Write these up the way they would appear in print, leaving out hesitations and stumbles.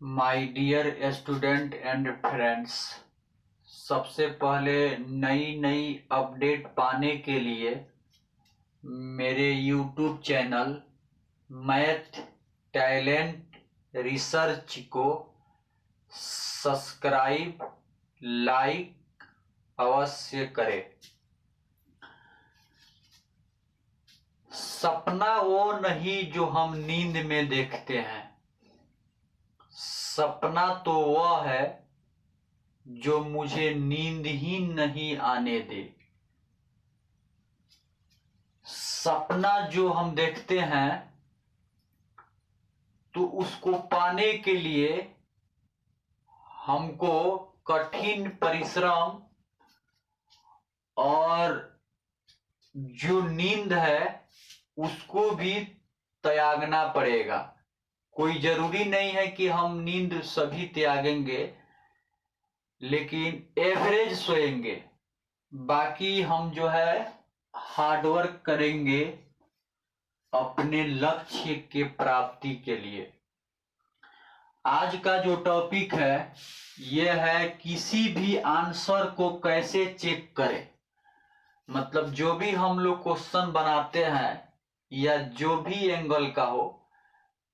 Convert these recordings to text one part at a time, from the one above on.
My dear student and friends, सबसे पहले नई नई अपडेट पाने के लिए मेरे YouTube channel Math Talent Research को सब्सक्राइब लाइक अवश्य करें। सपना वो नहीं जो हम नींद में देखते हैं, सपना तो वह है जो मुझे नींद ही नहीं आने दे। सपना जो हम देखते हैं तो उसको पाने के लिए हमको कठिन परिश्रम और जो नींद है उसको भी त्यागना पड़ेगा। कोई जरूरी नहीं है कि हम नींद सभी त्यागेंगे, लेकिन एवरेज सोएंगे। बाकी हम जो है हार्डवर्क करेंगे अपने लक्ष्य के प्राप्ति के लिए। आज का जो टॉपिक है यह है किसी भी आंसर को कैसे चेक करें। मतलब जो भी हम लोग क्वेश्चन बनाते हैं या जो भी एंगल का हो,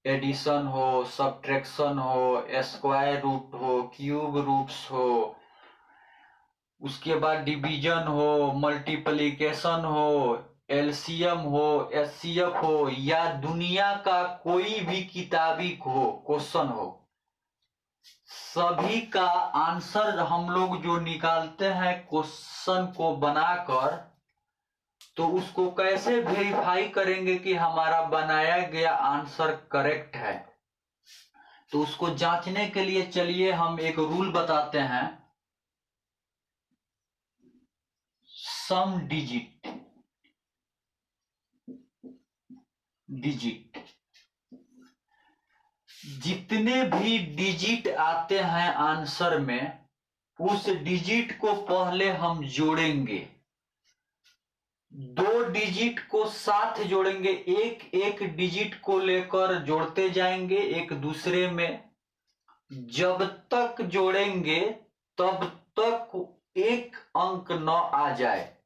एडिशन हो, सब्ट्रैक्शन हो, स्क्वायर रूट हो, क्यूब रूट्स हो, उसके बाद डिवीजन हो, मल्टीप्लिकेशन हो, एलसीएम हो, एचसीएफ हो, या दुनिया का कोई भी किताबी हो क्वेश्चन हो, सभी का आंसर हम लोग जो निकालते हैं क्वेश्चन को बनाकर, तो उसको कैसे वेरीफाई करेंगे कि हमारा बनाया गया आंसर करेक्ट है। तो उसको जांचने के लिए चलिए हम एक रूल बताते हैं। सम डिजिट जितने भी डिजिट आते हैं आंसर में, उस डिजिट को पहले हम जोड़ेंगे। दो डिजिट को साथ जोड़ेंगे, एक एक डिजिट को लेकर जोड़ते जाएंगे एक दूसरे में। जब तक जोड़ेंगे तब तक एक अंक न आ जाए,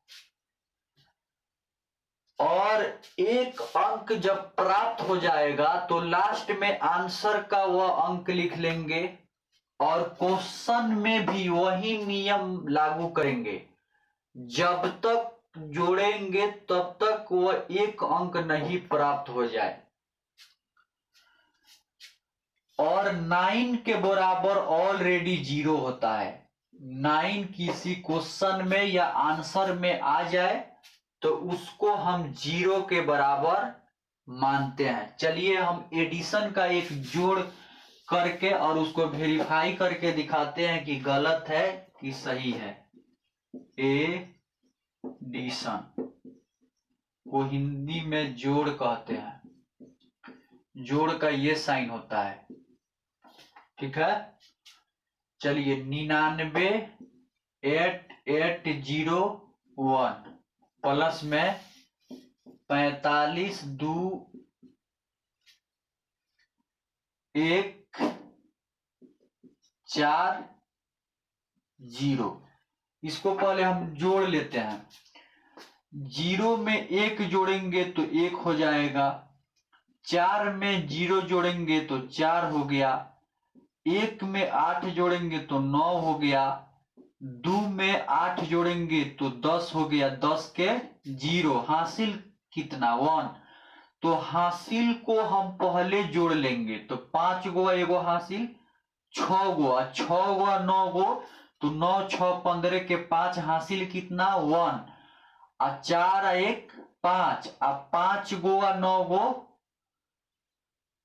और एक अंक जब प्राप्त हो जाएगा तो लास्ट में आंसर का वह अंक लिख लेंगे और क्वेश्चन में भी वही नियम लागू करेंगे। जब तक जोड़ेंगे तब तक वह एक अंक नहीं प्राप्त हो जाए। और 9 के बराबर ऑलरेडी 0 होता है। 9 किसी क्वेश्चन में या आंसर में आ जाए तो उसको हम 0 के बराबर मानते हैं। चलिए हम एडिशन का एक जोड़ करके और उसको वेरीफाई करके दिखाते हैं कि गलत है कि सही है। एडिशन को हिंदी में जोड़ कहते हैं। जोड़ का ये साइन होता है, ठीक है। चलिए 99,8801 प्लस में 45,2,1,4,0। इसको पहले हम जोड़ लेते हैं। 0 में 1 जोड़ेंगे तो 1 हो जाएगा, 4 में 0 जोड़ेंगे तो 4 हो गया, 1 में 8 जोड़ेंगे तो 9 हो गया, 2 में 8 जोड़ेंगे तो 10 हो गया। 10 के 0 हासिल कितना 1। तो हासिल को हम पहले जोड़ लेंगे तो 5 गो एगो हासिल, 6 गो, 6 गो 9 गो, तो 9 6 15 के 5 हासिल कितना 1, 4 1 5, 5 गो 9 गो,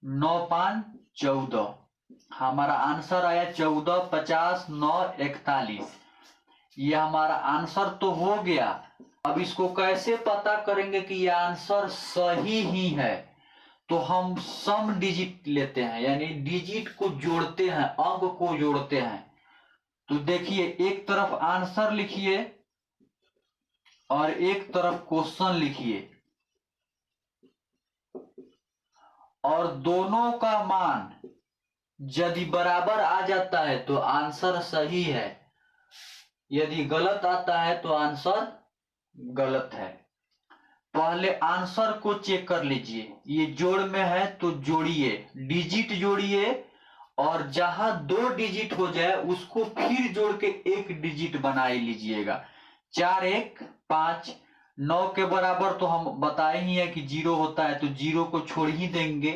9 5 14। हमारा आंसर आया 14 50 9 41। ये हमारा आंसर तो हो गया। अब इसको कैसे पता करेंगे कि ये आंसर सही ही है। तो हम सम डिजिट लेते हैं, यानी डिजिट को जोड़ते हैं, अंक को जोड़ते हैं। तो देखिए एक तरफ आंसर लिखिए और एक तरफ क्वेश्चन लिखिए, और दोनों का मान यदि बराबर आ जाता है तो आंसर सही है, यदि गलत आता है तो आंसर गलत है। पहले आंसर को चेक कर लीजिए, ये जोड़ में है तो जोड़िए, डिजिट जोड़िए, और जहां 2 डिजिट हो जाए उसको फिर जोड़ के 1 डिजिट बना लीजिएगा। 4 1 5, 9 के बराबर तो हम बताए ही है कि 0 होता है, तो 0 को छोड़ ही देंगे।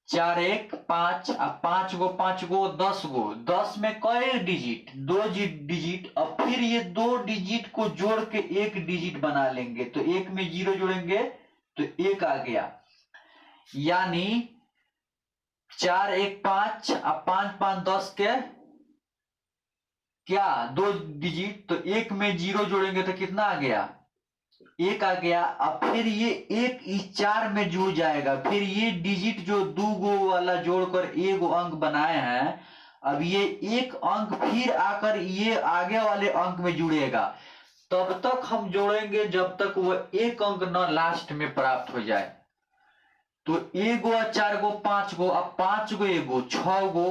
4 1 5, अब 5 गो 5 गो 10 गो, 10 में कई डिजिट, 2 डिजिट। अब फिर ये 2 डिजिट को जोड़ के 1 डिजिट बना लेंगे, तो 1 में 0 जोड़ेंगे तो 1 आ गया। यानी 4 1 5, अब 5 5 10 के क्या 2 डिजिट, तो 1 में 0 जोड़ेंगे तो कितना आ गया, 1 आ गया। अब फिर ये 1 इस 4 में जुड़ जाएगा, फिर ये डिजिट जो 2 गो वाला जोड़कर 1 अंक बनाए हैं, अब ये 1 अंक फिर आकर ये आगे वाले अंक में जुड़ेगा। तब तक हम जोड़ेंगे जब तक वह 1 अंक न लास्ट में प्राप्त हो जाए। तो 1 गो 4 गो 5 गो, अब 5 गो 1 गो 6 गो,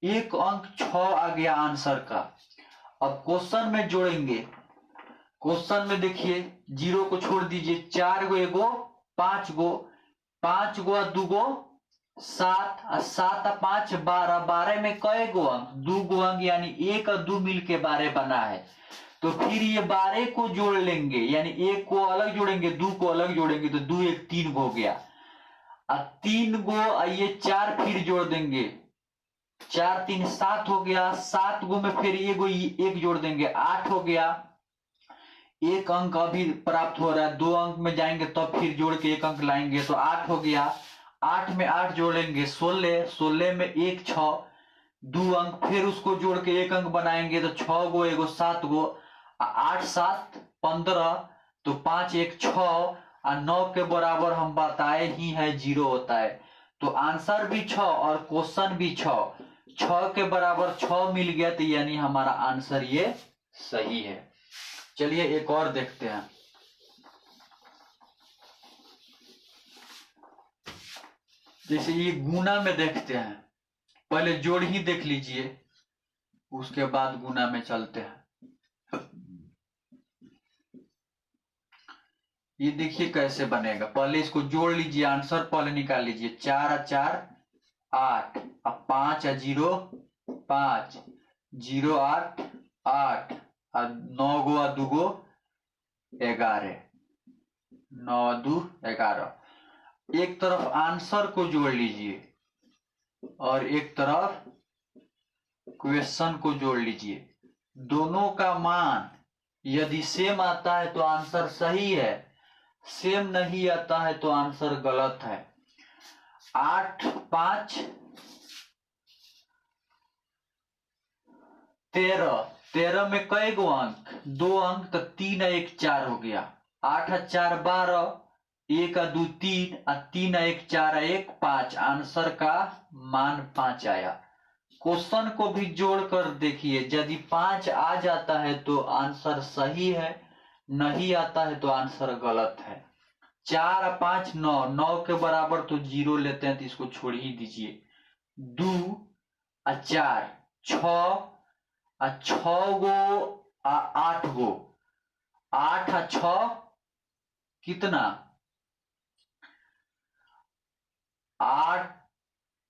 1 अंक 6 आ गया आंसर का। अब क्वेश्चन में जोड़ेंगे, क्वेश्चन में देखिए 0 को छोड़ दीजिए, 4 गो 1 गो 5 गो, 5 गो 2 गो 7, 7 5 12, 12 में कई गो अंक, 2 गो अंक, यानी 1 और 2 मिलके 12 बना है। तो फिर ये 12 को जोड़ लेंगे, यानी 1 को अलग जोड़ेंगे 2 को अलग जोड़ेंगे, तो 2 1 3 हो गया। 3 गो ये 4 फिर जोड़ देंगे, 4 3 7 हो गया। 7 गो में फिर एक जोड़ देंगे, 8 हो गया। 1 अंक अभी प्राप्त हो रहा है, 2 अंक में जाएंगे तब फिर जोड़ के 1 अंक लाएंगे, तो 8 हो गया। 8 में 8 जोड़ेंगे 16, 16 में 1 6, 2 अंक फिर उसको जोड़ के 1 अंक बनाएंगे, तो 6 गो 1 गो 7 गो, 8 7 15, तो 5 1 6, और 9 के बराबर हम बताए ही है 0 होता है। तो आंसर भी 6 और क्वेश्चन भी 6 के बराबर 6 मिल गया, तो यानी हमारा आंसर ये सही है। चलिए एक और देखते हैं। जैसे ये गुना में देखते हैं, पहले जोड़ ही देख लीजिए, उसके बाद गुना में चलते हैं। ये देखिए कैसे बनेगा, पहले इसको जोड़ लीजिए, आंसर पहले निकाल लीजिए। 4 4 8, अब 5 0 5, 0 8 8, और 9 गो 2 गो 11, 9 2 11। एक तरफ आंसर को जोड़ लीजिए और एक तरफ क्वेश्चन को जोड़ लीजिए। दोनों का मान यदि सेम आता है तो आंसर सही है, सेम नहीं आता है तो आंसर गलत है। 8 5 13, 13 में कई गो अंक, 2 अंक, तो 3 1 4 हो गया। 8 4 12, 1 2 3, 3 1 4 1 5, आंसर का मान 5 आया। क्वेश्चन को भी जोड़कर देखिए, यदि 5 आ जाता है तो आंसर सही है, नहीं आता है तो आंसर गलत है। 4 5 9, 9 के बराबर तो 0 लेते हैं, तो इसको छोड़ ही दीजिए। 2 4 6, 6 गो 8 गो, 8 6 कितना, 8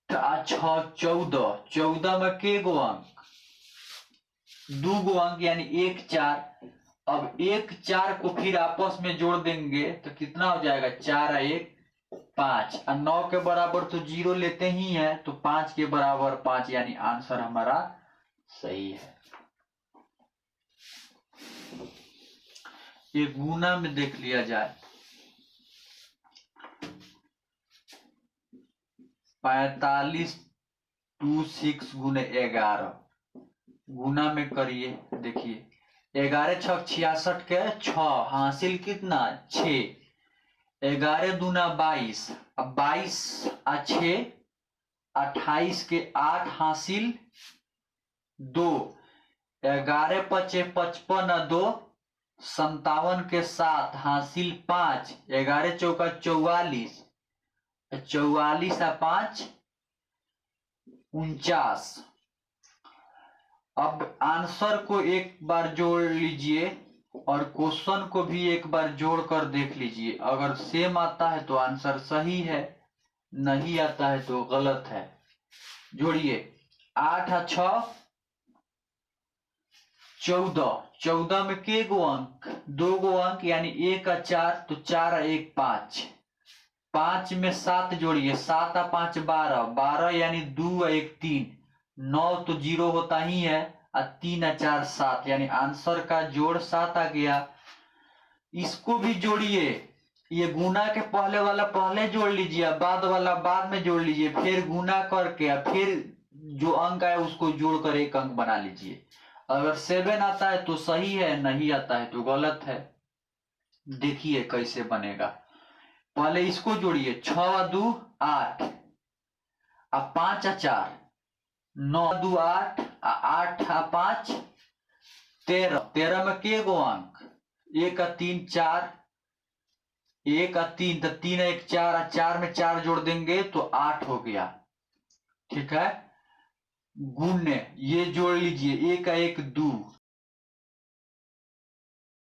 6 14, 14 में के गो अंक, 2 गो अंक, यानी 1 4। अब 1 4 को फिर आपस में जोड़ देंगे तो कितना हो जाएगा, 4 1 5, और 9 के बराबर तो 0 लेते ही है, तो 5 के बराबर 5, यानी आंसर हमारा सही है। ये गुना में देख लिया जाए। 45 2 6 गुने 11, गुना में करिए, देखिए 11 6 66 के 6, हासिल कितना 6, 11 दूना 22, अब 22 6 28 के 8, हासिल 2, 11 5 55 2, 57 के 7, हासिल 5, 11 चौका 44, 44 5 49। अब आंसर को एक बार जोड़ लीजिए और क्वेश्चन को भी एक बार जोड़कर देख लीजिए। अगर सेम आता है तो आंसर सही है, नहीं आता है तो गलत है। जोड़िए। 8 और 6 14। 14 में के गो अंक? 2 गो अंक, यानी 1 और 4, तो 4 और 1 5। 5 में 7 जोड़िए। 7 और 5 12। 12 यानी 2 और 1 3। 9 तो 0 होता ही है, और 3 और 4 7, यानी आंसर का जोड़ 7 आ गया। इसको भी जोड़िए। ये गुना के पहले वाला पहले जोड़ लीजिए, बाद वाला बाद में जोड़ लीजिए, फिर गुना करके फिर जो अंक आए उसको जोड़कर एक अंक बना लीजिए। अगर 7 आता है तो सही है, नहीं आता है तो गलत है। देखिए कैसे बनेगा। पहले इसको जोड़िए। 6 और 2 8, अब 5 और 4 9 2 8, 8 और 5 13। 13 में के गो अंक? 1 और 3 4, 1 और 3, तो 3 और 1 4, और 4 में 4 जोड़ देंगे तो 8 हो गया। ठीक है। गुण ये जोड़ लीजिए। 1 और 1 2,